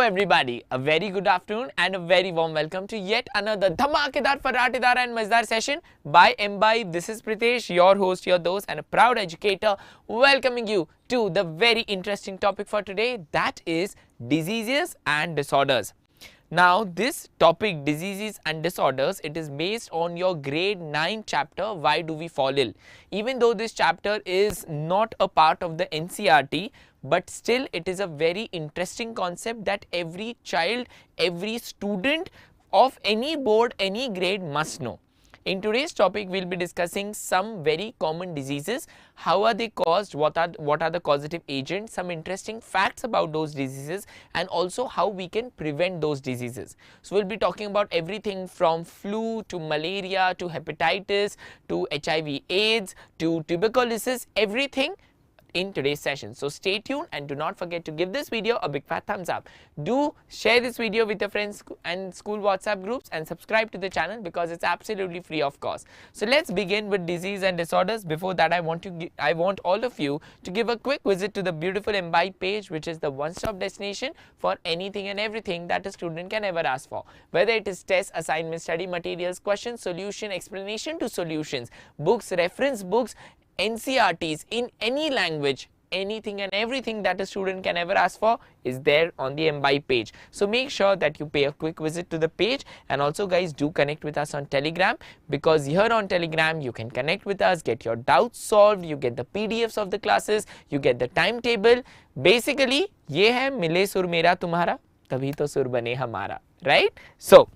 everybody, a very good afternoon and a very warm welcome to yet another dhamakedar, faratedar and mazdar session by Embibe. This is Pritesh, your host, your dost and a proud educator, welcoming you to the very interesting topic for today, that is diseases and disorders. Now this topic, diseases and disorders, it is based on your grade 9 chapter, Why Do We Fall Ill? Even though this chapter is not a part of the NCERT, but still it is a very interesting concept that every child, every student of any board, any grade must know. In today's topic, we will be discussing some very common diseases, how are they caused, what are the causative agents, some interesting facts about those diseases and also how we can prevent those diseases. So, we will be talking about everything from flu to malaria to hepatitis to HIV AIDS to tuberculosis, everything in today's session. So stay tuned and do not forget to give this video a big fat thumbs up. Do share this video with your friends and school WhatsApp groups and subscribe to the channel because it's absolutely free of cost. So let's begin with disease and disorders. Before that, I want all of you to give a quick visit to the beautiful Embibe page, which is the one-stop destination for anything and everything that a student can ever ask for. Whether it is tests, assignments, study materials, questions, solution, explanation to solutions, books, reference books, NCERTs in any language, anything and everything that a student can ever ask for is there on the Embibe page. So make sure that you pay a quick visit to the page, and also guys, do connect with us on Telegram, because here on Telegram you can connect with us, get your doubts solved, you get the PDFs of the classes, you get the timetable. Basically ये है मिले सुर मेरा तुम्हारा तभी तो सुर बने हमारा, right? So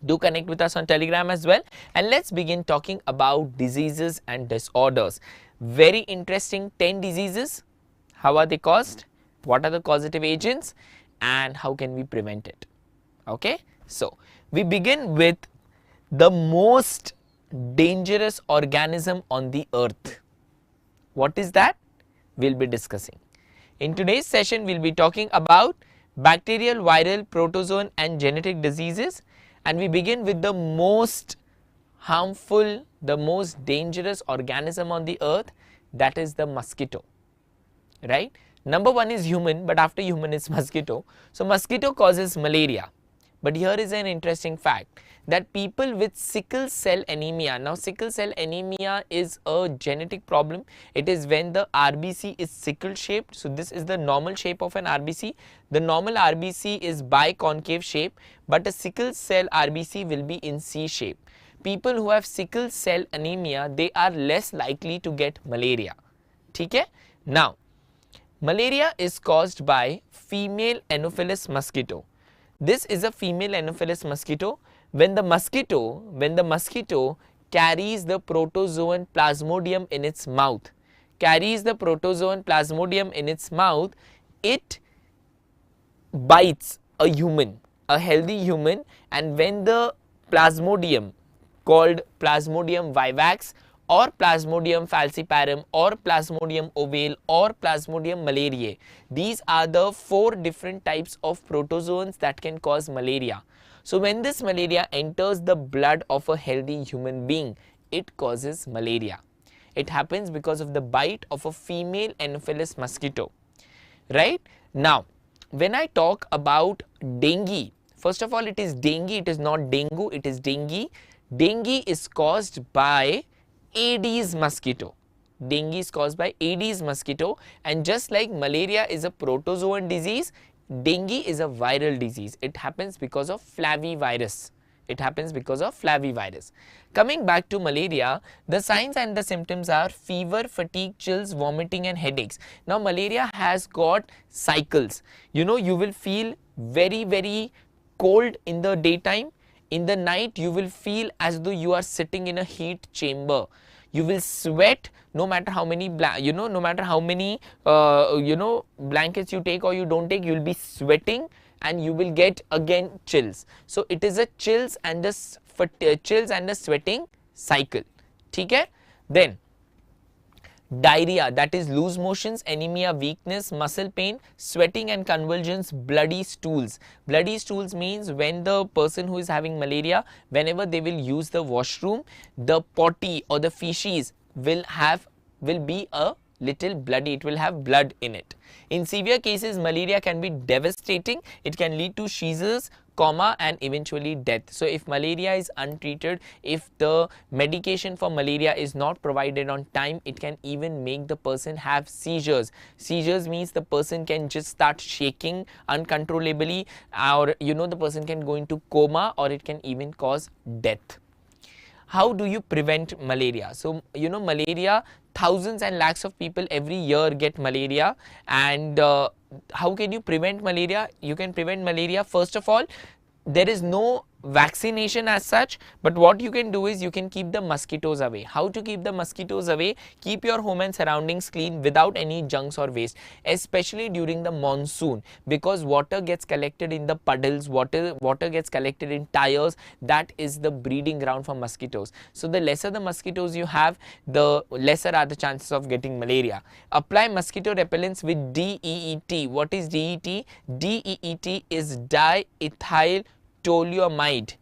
do connect with us on Telegram as well, and let's begin talking about diseases and disorders. Very interesting 10 diseases. How are they caused? What are the causative agents? And how can we prevent it? Okay, so we begin with the most dangerous organism on the earth. What is that? We'll be discussing. In today's session, we'll be talking about bacterial, viral, protozoan and genetic diseases. And we begin with the most harmful, the most dangerous organism on the earth, that is the mosquito, right? Number one is human, but after human is mosquito. So mosquito causes malaria. But here is an interesting fact that people with sickle cell anemia, now sickle cell anemia is a genetic problem. It is when the RBC is sickle shaped. So this is the normal shape of an RBC. The normal RBC is biconcave shape, but a sickle cell RBC will be in C shape. People who have sickle cell anemia, they are less likely to get malaria. Okay? Now, malaria is caused by female Anopheles mosquito. This is a female Anopheles mosquito. When the mosquito carries the protozoan Plasmodium in its mouth, it bites a human, a healthy human, and when the Plasmodium called Plasmodium vivax or Plasmodium falciparum or Plasmodium ovale or Plasmodium malariae, these are the 4 different types of protozoans that can cause malaria. So when this malaria enters the blood of a healthy human being, it causes malaria. It happens because of the bite of a female Anopheles mosquito, right? Now, when I talk about dengue, first of all, it is dengue, it is not dengue, it is dengue. Dengue is caused by Aedes mosquito. Dengue is caused by Aedes mosquito, and just like malaria is a protozoan disease, dengue is a viral disease. It happens because of flavivirus. Coming back to malaria, the signs and the symptoms are fever, fatigue, chills, vomiting and headaches. Now malaria has got cycles. You know, you will feel very cold in the daytime. In the night, you will feel as though you are sitting in a heat chamber. You will sweat no matter how many blankets you take or you don't take, you will be sweating and you will get again chills. So it is a chills and a sweating cycle. Okay? Then diarrhea, that is loose motions, anemia, weakness, muscle pain, sweating and convulsions, bloody stools. Bloody stools means when the person who is having malaria, whenever they will use the washroom, the potty or the feces will be a little bloody, it will have blood in it. In severe cases, malaria can be devastating. It can lead to seizures, coma, and eventually death. So if malaria is untreated, if the medication for malaria is not provided on time, it can even make the person have seizures. Seizures means the person can just start shaking uncontrollably, or the person can go into coma, or it can even cause death. How do you prevent malaria? So malaria, thousands and lakhs of people every year get malaria. And how can you prevent malaria? You can prevent malaria, first of all, there is no vaccination as such, but what you can do is you can keep the mosquitoes away. How to keep the mosquitoes away? Keep your home and surroundings clean without any junks or waste, especially during the monsoon, because water gets collected in the puddles, water gets collected in tires. That is the breeding ground for mosquitoes. So the lesser the mosquitoes you have, the lesser are the chances of getting malaria. Apply mosquito repellents with DEET. What is DEET? DEET is diethyl toluamide,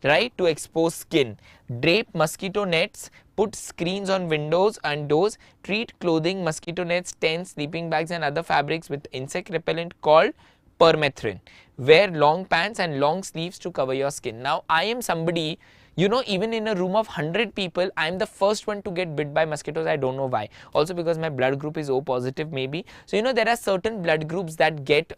right, to expose skin. Drape mosquito nets, put screens on windows and doors, treat clothing, mosquito nets, tents, sleeping bags and other fabrics with insect repellent called permethrin. Wear long pants and long sleeves to cover your skin. Now I am somebody, even in a room of 100 people, I am the first one to get bit by mosquitoes. I don't know why. Also because my blood group is O positive maybe. So there are certain blood groups that get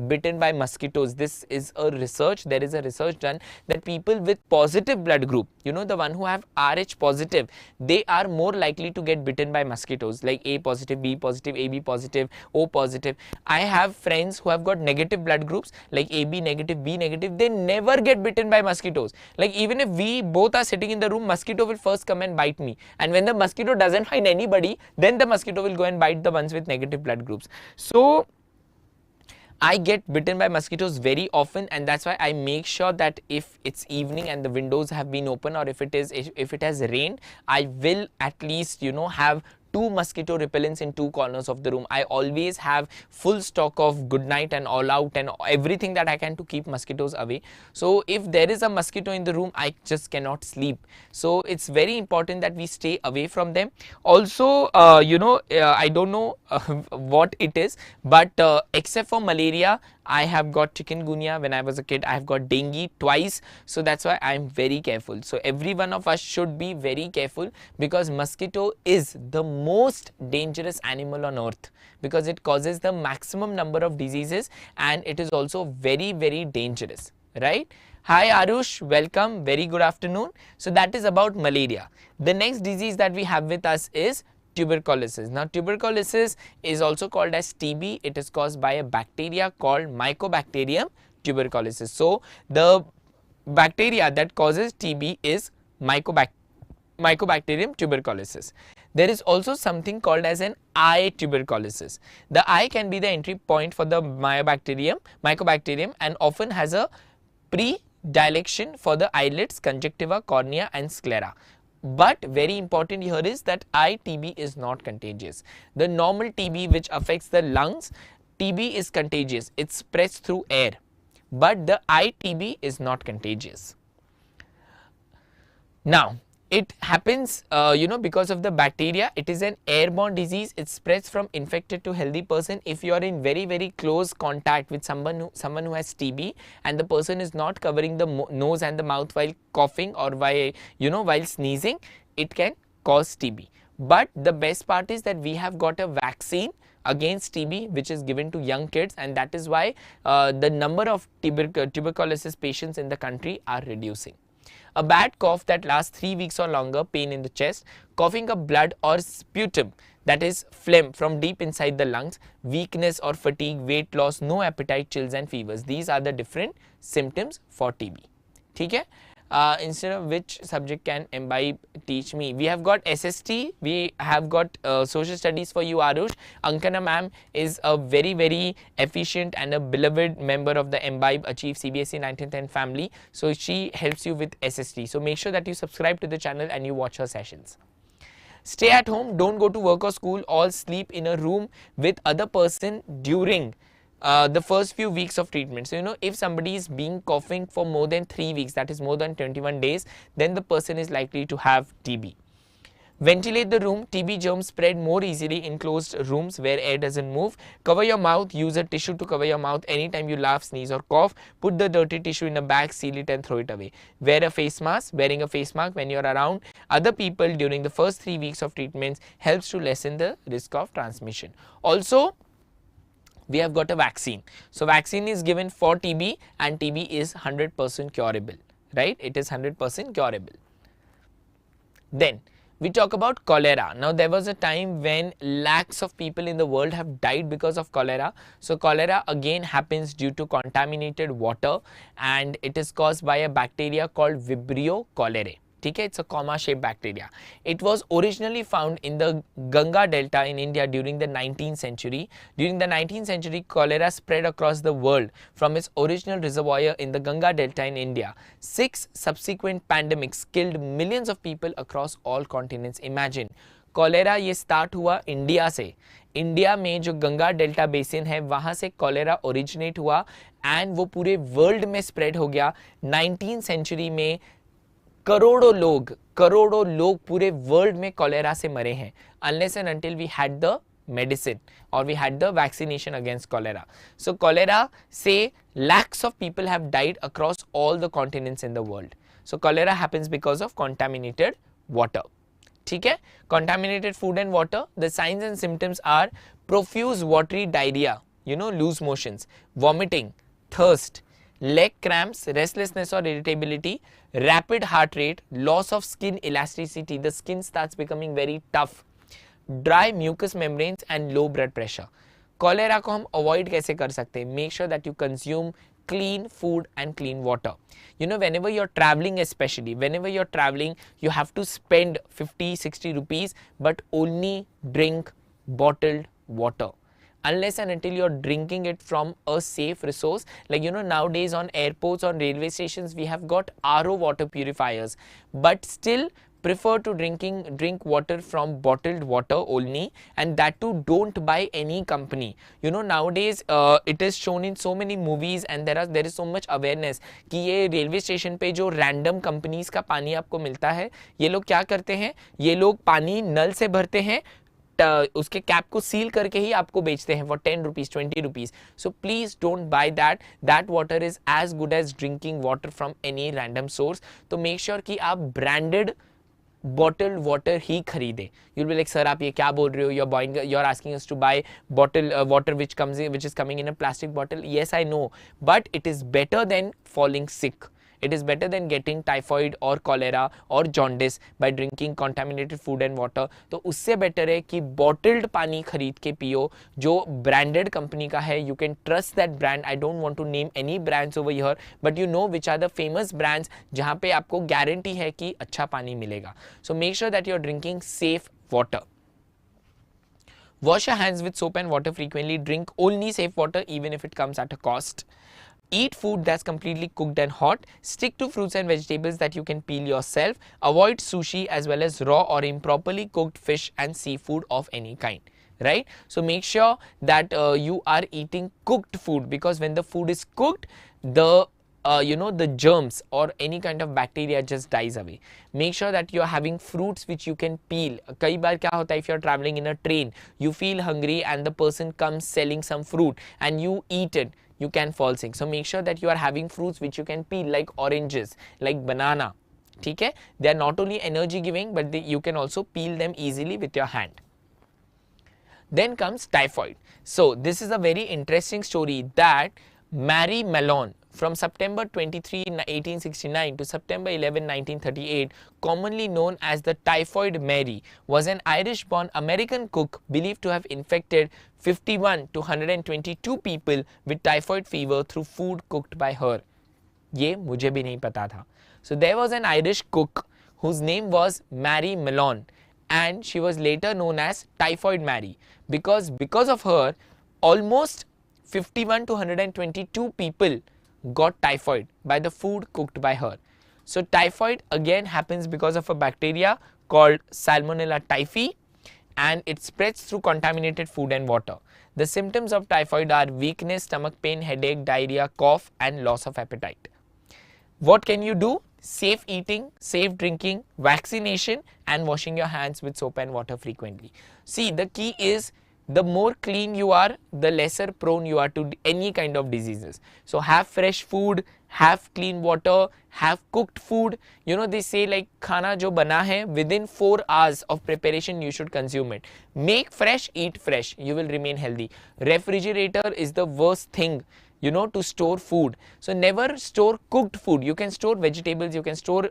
bitten by mosquitoes. This is a research. There is a research done that people with positive blood group, the one who have Rh positive, they are more likely to get bitten by mosquitoes, like A positive, B positive, AB positive, O positive. I have friends who have got negative blood groups like AB negative, B negative. They never get bitten by mosquitoes. Like even if we both are sitting in the room, mosquito will first come and bite me, and when the mosquito doesn't find anybody, then the mosquito will go and bite the ones with negative blood groups. So I get bitten by mosquitoes very often, and that's why I make sure that if it's evening and the windows have been open, or if it has rained, I will at least have 2 mosquito repellents in 2 corners of the room. I always have full stock of Good Night and All Out and everything that I can to keep mosquitoes away. So if there is a mosquito in the room, I just cannot sleep. So it's very important that we stay away from them. Also, I don't know what it is, but except for malaria, I have got chikungunya when I was a kid. I have got dengue twice. So that's why I am very careful. So every one of us should be very careful, because mosquito is the most dangerous animal on earth, because it causes the maximum number of diseases, and it is also very, very dangerous, right? Hi Arush, welcome, very good afternoon. So that is about malaria. The next disease that we have with us is tuberculosis. Now tuberculosis is also called as TB. It is caused by a bacteria called Mycobacterium tuberculosis. So the bacteria that causes TB is Mycobacterium tuberculosis. There is also something called as an eye tuberculosis. The eye can be the entry point for the Mycobacterium, and often has a predilation for the eyelids, conjunctiva, cornea and sclera. But very important here is that eye TB is not contagious. The normal TB which affects the lungs, TB is contagious. It spreads through air. But the eye TB is not contagious. Now, it happens, because of the bacteria. It is an airborne disease. It spreads from infected to healthy person. If you are in very, very close contact with someone who has TB, and the person is not covering the nose and the mouth while coughing or while sneezing, it can cause TB. But the best part is that we have got a vaccine against TB which is given to young kids, and that is why the number of tuberculosis patients in the country are reducing. A bad cough that lasts 3 weeks or longer, pain in the chest, coughing up blood or sputum, that is phlegm from deep inside the lungs, weakness or fatigue, weight loss, no appetite, chills and fevers. These are the different symptoms for TB. Okay? Instead of which subject can Embibe teach me? We have got SST, we have got social studies for you, Arush. Ankana ma'am is a very, very efficient and a beloved member of the Embibe Achieve CBSE 1910 family. So she helps you with SST. So make sure that you subscribe to the channel and you watch her sessions. Stay at home, don't go to work or school, or sleep in a room with other person during the first few weeks of treatment. So if somebody is being coughing for more than 3 weeks, that is more than 21 days, then the person is likely to have TB. Ventilate the room. TB germs spread more easily in closed rooms where air doesn't move. Cover your mouth. Use a tissue to cover your mouth anytime you laugh, sneeze or cough. Put the dirty tissue in a bag, seal it and throw it away. Wear a face mask. Wearing a face mask when you are around other people during the first 3 weeks of treatments helps to lessen the risk of transmission. Also, we have got a vaccine. So, vaccine is given for TB and TB is 100% curable, right? It is 100% curable. Then we talk about cholera. Now there was a time when lakhs of people in the world have died because of cholera. So cholera again happens due to contaminated water and it is caused by a bacteria called Vibrio cholerae. Okay, it's a comma-shaped bacteria. It was originally found in the Ganga Delta in India during the 19th century. During the 19th century, cholera spread across the world from its original reservoir in the Ganga Delta in India. 6 subsequent pandemics killed millions of people across all continents. Imagine, cholera ये start हुआ India से. India में जो Ganga delta basin है वहाँ से cholera originate हुआ and वो पूरे वर्ल्ड में स्प्रेड हो गया. 19th सेंचुरी में करोड़ों लोग पूरे वर्ल्ड में कॉलेरा से मरे हैं unless and until we had the medicine or we had the vaccination against cholera. So cholera say lakhs of people have died across all the continents in the world. So cholera happens because of contaminated water. ठीक है, contaminated food and water. The signs and symptoms are profuse watery diarrhea, loose motions, vomiting, thirst, leg cramps, restlessness or irritability, rapid heart rate, loss of skin elasticity, the skin starts becoming very tough, dry mucous membranes and low blood pressure. Cholera को हम avoid कैसे कर सकते हैं? Make sure that you consume clean food and clean water. Whenever you're traveling, especially whenever you're traveling, you have to spend 50-60 rupees but only drink bottled water. Unless and until you're drinking it from a safe resource, like nowadays on airports, on railway stations, we have got RO water purifiers, but still prefer to drink water from bottled water only, and that too don't buy any company. Nowadays it is shown in so many movies and there is so much awareness कि ये railway station पे जो random companies का पानी आपको मिलता है, ये लोग क्या करते हैं, ये लोग पानी नल से भरते हैं, उसके कैप को सील करके ही आपको बेचते हैं for 10 rupees, 20 rupees. So please don't buy that. That water is as good as drinking water from any random source. तो make sure कि आप branded bottled water ही खरीदे. You'll be like, sir, आप ये क्या बोल रहे हो? You're asking us to buy bottled water which is coming in a plastic bottle. Yes, I know, but it is better than falling sick. It is better than getting typhoid or cholera or jaundice by drinking contaminated food and water. तो उससे better है कि bottled पानी खरीद के पियो जो branded company का है. You can trust that brand. I don't want to name any brands over here, but you know which are the famous brands जहाँ पे आपको guarantee है कि अच्छा पानी मिलेगा. So make sure that you're drinking safe water. Wash your hands with soap and water frequently. Drink only safe water even if it comes at a cost. Eat food that's completely cooked and hot. Stick to fruits and vegetables that you can peel yourself. Avoid sushi as well as raw or improperly cooked fish and seafood of any kind. Right? So make sure that you are eating cooked food, because when the food is cooked, the germs or any kind of bacteria just dies away. Make sure that you are having fruits which you can peel. कई बार क्या होता है, if you are traveling in a train, you feel hungry and the person comes selling some fruit and you eat it, you can fall sick. So make sure that you are having fruits which you can peel, like oranges, like banana. ठीक है? They are not only energy giving, but you can also peel them easily with your hand. Then comes typhoid. So this is a very interesting story that Mary Malone, from September 23, 1869 to September 11, 1938, commonly known as the Typhoid Mary, was an Irish-born American cook believed to have infected 51 to 122 people with typhoid fever through food cooked by her. ये मुझे भी नहीं पता था. So there was an Irish cook whose name was Mary Malone, and she was later known as Typhoid Mary because of her, almost 51 to 122 people got typhoid by the food cooked by her. So typhoid again happens because of a bacteria called Salmonella typhi, and it spreads through contaminated food and water. The symptoms of typhoid are weakness, stomach pain, headache, diarrhea, cough and loss of appetite. What can you do? safe eating, safe drinking, vaccination, and washing your hands with soap and water frequently. See, the key is the more clean you are, the lesser prone you are to any kind of diseases. So have fresh food, have clean water, have cooked food. You know, they say like khana jo bana hai, within 4 hours of preparation you should consume it. Make fresh, eat fresh, you will remain healthy. Refrigerator is the worst thing, you know, to store food. So never store cooked food. You can store vegetables, you can store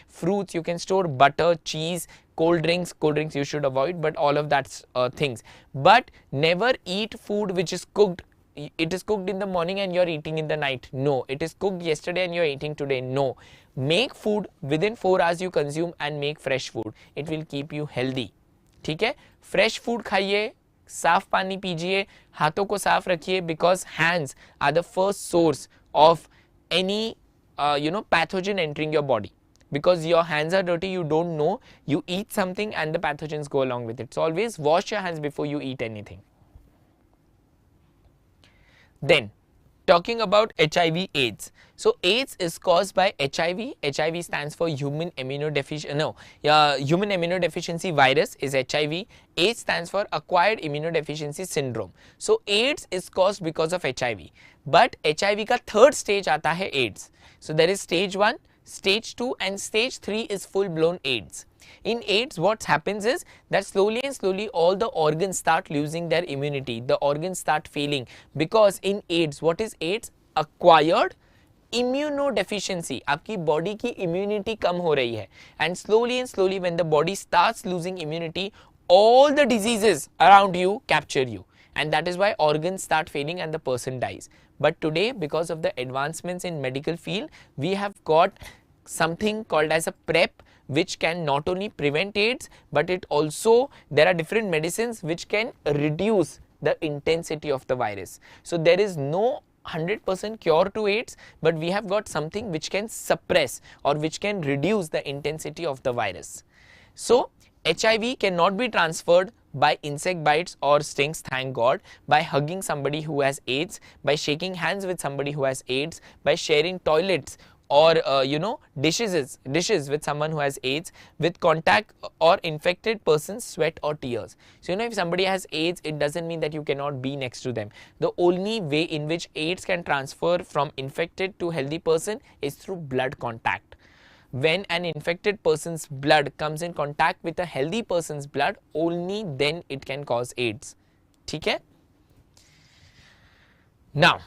fruits, you can store butter, cheese, cold drinks you should avoid, but all of that's things. But never eat food which is cooked. It is cooked in the morning and you're eating in the night. No. It is cooked yesterday and you're eating today. No. Make food within 4 hours you consume and make fresh food. It will keep you healthy. ठीक है, fresh food खाइए, साफ पानी पीजिए, हाथों को साफ रखिए, because hands are the first source of any pathogen entering your body. Because your hands are dirty, you don't know, you eat something and the pathogens go along with it. So always wash your hands before you eat anything. Then talking about HIV AIDS. So AIDS is caused by HIV. HIV stands for human immunodeficiency virus is HIV. AIDS stands for acquired immunodeficiency syndrome. So AIDS is caused because of HIV. But HIV का third stage आता है AIDS. So there is stage 1, stage 2 and stage 3 is full blown AIDS. In AIDS, what happens is that slowly and slowly all the organs start losing their immunity. The organs start failing, because in AIDS, what is AIDS? Acquired immunodeficiency. आपकी body की immunity कम हो रही है, and slowly when the body starts losing immunity, all the diseases around you capture you, and that is why organs start failing and the person dies. But today, because of the advancements in medical field, we have got something called as a PrEP, which can not only prevent AIDS, but it also, there are different medicines which can reduce the intensity of the virus. So there is no 100% cure to AIDS, but we have got something which can suppress or which can reduce the intensity of the virus. So HIV cannot be transferred by insect bites or stings, thank God, by hugging somebody who has AIDS, by shaking hands with somebody who has AIDS, by sharing toilets or dishes with someone who has AIDS, with contact or infected person's sweat or tears. So if somebody has AIDS, it doesn't mean that you cannot be next to them. The only way in which AIDS can transfer from infected to healthy person is through blood contact. When an infected person's blood comes in contact with a healthy person's blood, only then it can cause AIDS. ठीक है? Now,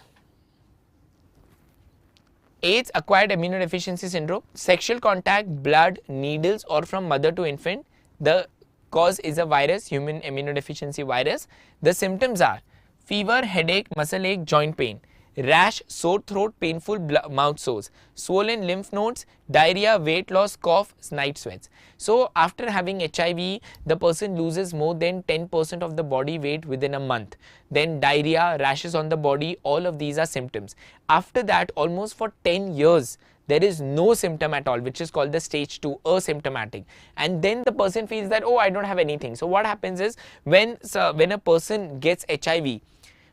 AIDS, acquired immunodeficiency syndrome, sexual contact, blood, needles or from mother to infant. The cause is a virus, human immunodeficiency virus. The symptoms are fever, headache, muscle ache, joint pain, rash, sore throat, painful mouth sores, swollen lymph nodes, diarrhea, weight loss, cough, night sweats. So after having HIV, the person loses more than 10% of the body weight within a month. Then diarrhea, rashes on the body, all of these are symptoms. After that, almost for 10 years, there is no symptom at all, which is called the stage 2, asymptomatic. And then the person feels that, oh, I don't have anything. So what happens is, when a person gets HIV,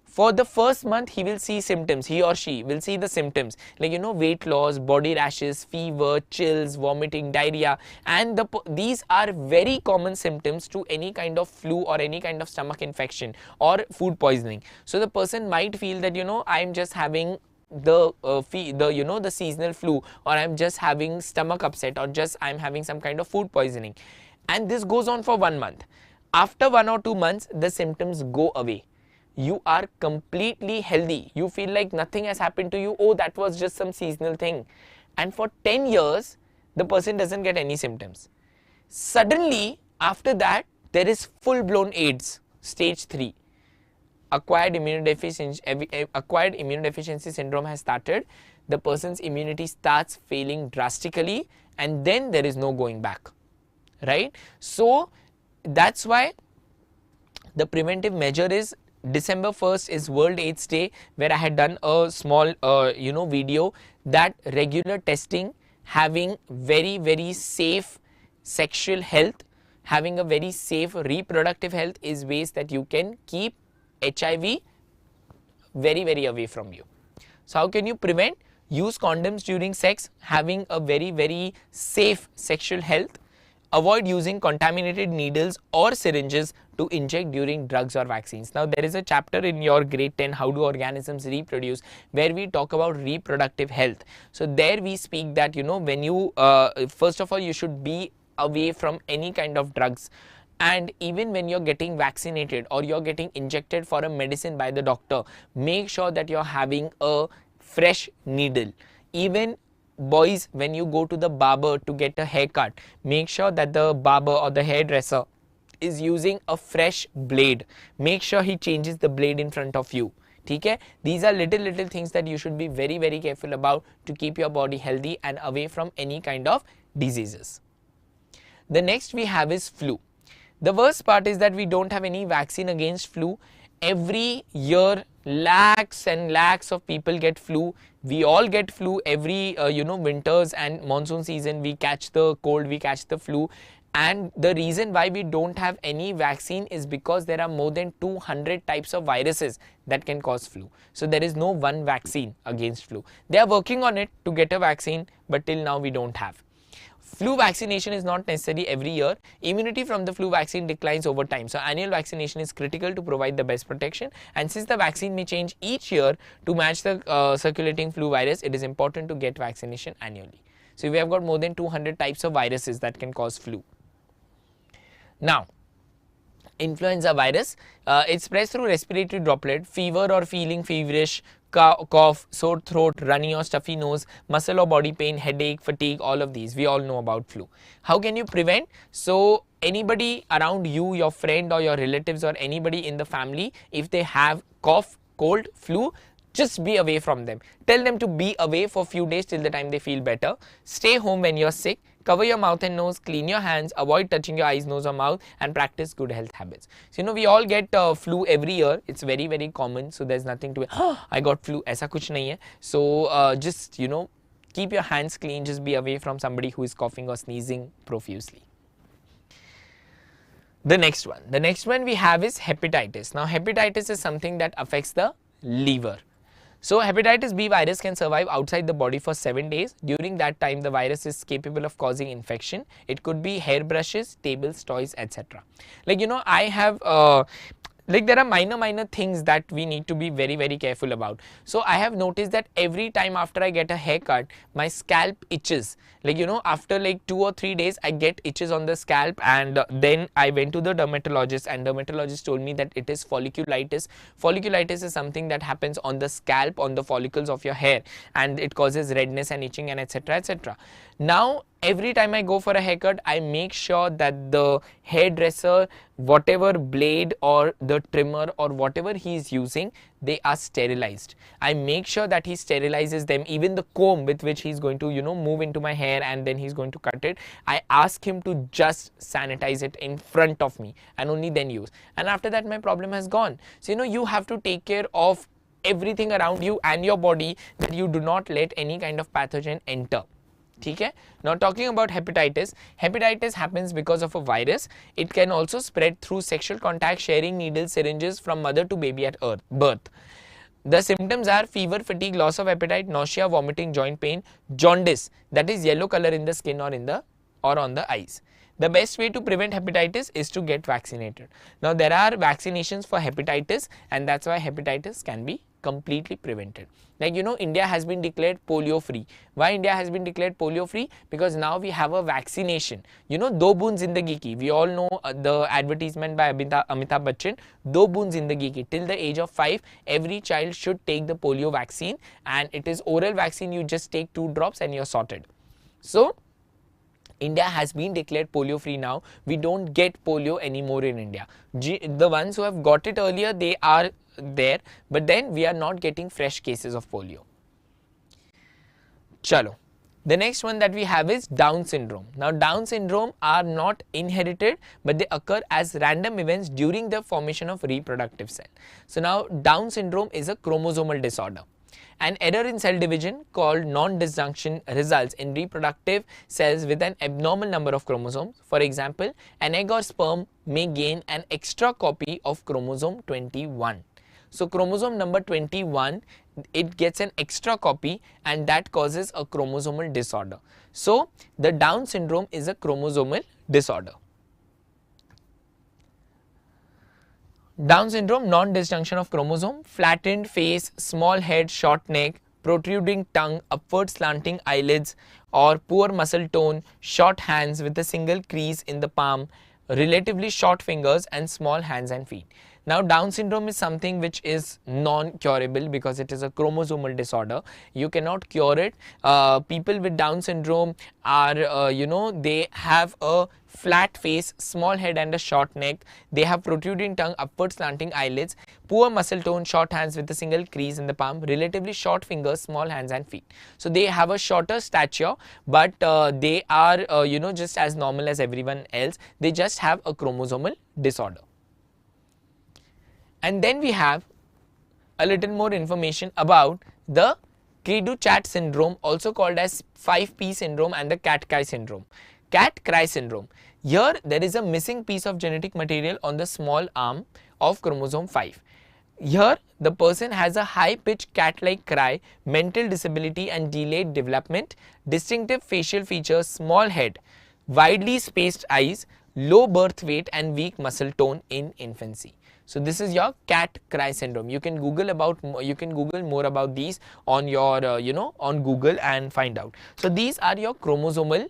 for the first month, he will see symptoms, he or she will see the symptoms like, weight loss, body rashes, fever, chills, vomiting, diarrhea, and these are very common symptoms to any kind of flu or any kind of stomach infection or food poisoning. So the person might feel that, I'm just having the seasonal flu, or I'm just having stomach upset, or just I'm having some kind of food poisoning, and this goes on for 1 month. After 1 or 2 months, the symptoms go away. You are completely healthy. You feel like nothing has happened to you. Oh, that was just some seasonal thing. And for 10 years, the person doesn't get any symptoms. Suddenly, after that, there is full-blown AIDS, stage 3. Acquired immunodeficiency syndrome has started. The person's immunity starts failing drastically, and then there is no going back, right? So that's why the preventive measure is, December 1st is World AIDS Day, where I had done a small video that regular testing, having very safe sexual health, having a very safe reproductive health is ways that you can keep HIV very away from you. So how can you prevent? use condoms during sex, having a very safe sexual health, avoid using contaminated needles or syringes to inject during drugs or vaccines. Now there is a chapter in your grade 10, how do organisms reproduce, where we talk about reproductive health. So there we speak that, you know, when you first of all you should be away from any kind of drugs, and even when you're getting vaccinated or you're getting injected for a medicine by the doctor, make sure that you're having a fresh needle. Even boys, when you go to the barber to get a haircut, make sure that the barber or the hairdresser is using a fresh blade. Make sure he changes the blade in front of you. Okay? These are little things that you should be very careful about to keep your body healthy and away from any kind of diseases. The next we have is flu. The worst part is that we don't have any vaccine against flu. Every year lakhs and lakhs of people get flu. We all get flu every winters and monsoon season. We catch the cold, we catch the flu, and the reason why we don't have any vaccine is because there are more than 200 types of viruses that can cause flu. So there is no one vaccine against flu. They are working on it to get a vaccine, but till now we don't have. Flu vaccination is not necessary every year. Immunity from the flu vaccine declines over time. So annual vaccination is critical to provide the best protection. And since the vaccine may change each year to match the circulating flu virus, it is important to get vaccination annually. So we have got more than 200 types of viruses that can cause flu. Now, influenza virus, it spreads through respiratory droplet, fever or feeling feverish, cough, sore throat, runny or stuffy nose, muscle or body pain, headache, fatigue, all of these. We all know about flu. How can you prevent? So anybody around you, your friend or your relatives or anybody in the family, if they have cough, cold, flu, just be away from them. Tell them to be away for a few days till the time they feel better. Stay home when you're sick. Cover your mouth and nose, clean your hands, avoid touching your eyes, nose or mouth, and practice good health habits. So, you know, we all get flu every year. It's very common. So, there's nothing to, I got flu, aisa kuch nahi hai. So, just, you know, keep your hands clean. Just be away from somebody who is coughing or sneezing profusely. The next one we have is hepatitis. Now, hepatitis is something that affects the liver. So, hepatitis B virus can survive outside the body for 7 days. During that time, the virus is capable of causing infection. It could be hairbrushes, tables, toys, etc. Like, you know, I have like there are minor things that we need to be very careful about. So I have noticed that every time after I get a haircut, my scalp itches. Like, you know, after like 2 or 3 days, I get itches on the scalp, and then I went to the dermatologist, and dermatologist told me that it is folliculitis. Folliculitis is something that happens on the scalp, on the follicles of your hair, and it causes redness and itching and etc. Now, every time I go for a haircut, I make sure that the hairdresser, whatever blade or the trimmer or whatever he is using, they are sterilized. I make sure that he sterilizes them, even the comb with which he's going to, you know, move into my hair and then he's going to cut it. I ask him to just sanitize it in front of me and only then use. And after that, my problem has gone. So, you know, you have to take care of everything around you and your body, that you do not let any kind of pathogen enter. Okay? Now, talking about hepatitis, hepatitis happens because of a virus. It can also spread through sexual contact, sharing needles, syringes from mother to baby at birth. The symptoms are fever, fatigue, loss of appetite, nausea, vomiting, joint pain, jaundice, that is yellow color in the skin or on the eyes. The best way to prevent hepatitis is to get vaccinated. Now, there are vaccinations for hepatitis, and that's why hepatitis can be completely prevented. Like, you know, India has been declared polio free. Why India has been declared polio free? Because now we have a vaccination. You know, Do Boon Zindagi Ki. We all know the advertisement by Amitabh Bachchan. Do Boon Zindagi Ki. Till the age of 5, every child should take the polio vaccine, and it is oral vaccine. You just take 2 drops and you're sorted. So, India has been declared polio free now. We don't get polio anymore in India. The ones who have got it earlier, they are there, but then we are not getting fresh cases of polio. Chalo. The next one that we have is Down syndrome. Now, Down syndrome are not inherited, but they occur as random events during the formation of reproductive cell. So now, Down syndrome is a chromosomal disorder. An error in cell division called non-disjunction results in reproductive cells with an abnormal number of chromosomes. For example, an egg or sperm may gain an extra copy of chromosome 21. So chromosome number 21, it gets an extra copy and that causes a chromosomal disorder. So the Down syndrome is a chromosomal disorder. Down syndrome, non-disjunction of chromosome, flattened face, small head, short neck, protruding tongue, upward slanting eyelids or poor muscle tone, short hands with a single crease in the palm, relatively short fingers and small hands and feet. Now Down syndrome is something which is non-curable because it is a chromosomal disorder. You cannot cure it. People with Down syndrome are, they have a flat face, small head and a short neck. They have protruding tongue, upward slanting eyelids, poor muscle tone, short hands with a single crease in the palm, relatively short fingers, small hands and feet. So they have a shorter stature, but they are, just as normal as everyone else. They just have a chromosomal disorder. And then we have a little more information about the Cray-Duchat syndrome, also called as 5P syndrome, and the cat-cry syndrome. Cat-cry syndrome. Here there is a missing piece of genetic material on the small arm of chromosome 5. Here the person has a high-pitched cat-like cry, mental disability and delayed development, distinctive facial features, small head, widely spaced eyes, low birth weight and weak muscle tone in infancy. So this is your cat-cry syndrome. You can Google more about these on your on Google and find out. So these are your chromosomal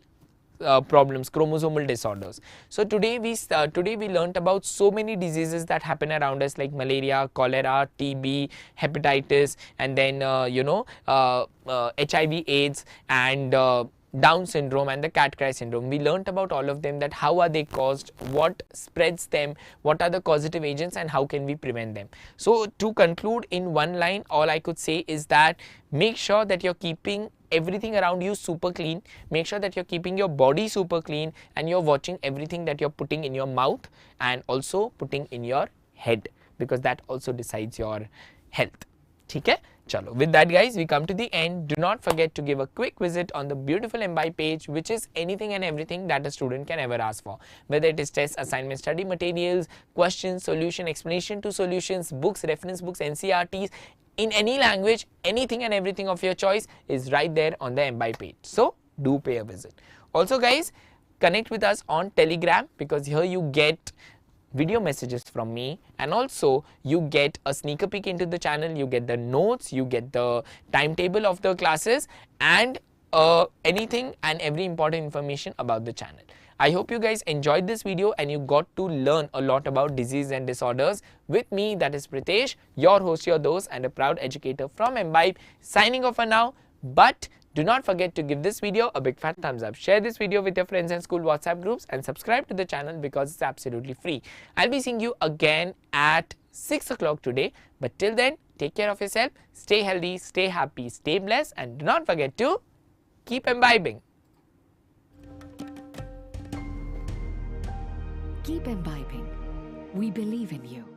problems, chromosomal disorders. So today we learnt about so many diseases that happen around us, like malaria, cholera, TB, hepatitis, and then HIV, AIDS, and Down syndrome and the cat-cry syndrome. We learnt about all of them, that how are they caused, what spreads them, what are the causative agents and how can we prevent them. So to conclude in one line, all I could say is that make sure that you're keeping everything around you super clean, make sure that you're keeping your body super clean and you're watching everything that you're putting in your mouth and also putting in your head, because that also decides your health. Okay? Chalo. With that guys, we come to the end. Do not forget to give a quick visit on the beautiful Embibe page, which is anything and everything that a student can ever ask for. Whether it is tests, assignment, study materials, questions, solution, explanation to solutions, books, reference books, NCERTs, in any language, anything and everything of your choice is right there on the Embibe page. So do pay a visit. Also guys, connect with us on Telegram, because here you get video messages from me and also you get a sneaker peek into the channel, you get the notes, you get the timetable of the classes and anything and every important information about the channel. I hope you guys enjoyed this video and you got to learn a lot about disease and disorders with me, that is Pritesh, your host, your dose and a proud educator from Embibe, signing off for now. But do not forget to give this video a big fat thumbs up. Share this video with your friends and school WhatsApp groups and subscribe to the channel because it's absolutely free. I'll be seeing you again at 6 o'clock today. But till then, take care of yourself, stay healthy, stay happy, stay blessed, and do not forget to keep imbibing. Keep imbibing. We believe in you.